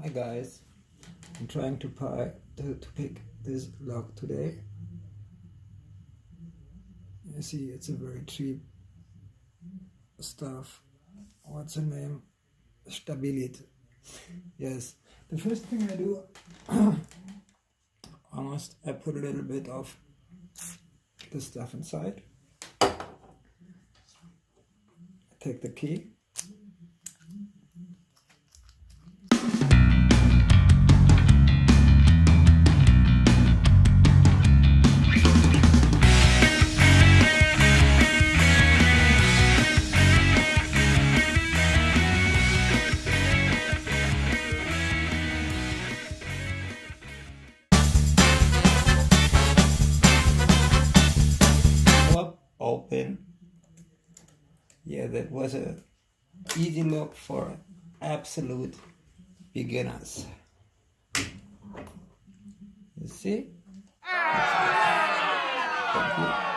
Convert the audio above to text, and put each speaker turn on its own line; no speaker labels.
Hi guys, I'm trying to pick this lock today. You see, it's a very cheap stuff. What's the name? Stability. Yes, the first thing I do, I put a little bit of the stuff inside. I take the key. Open. Yeah, that was a easy look for absolute beginners. You see? Thank you.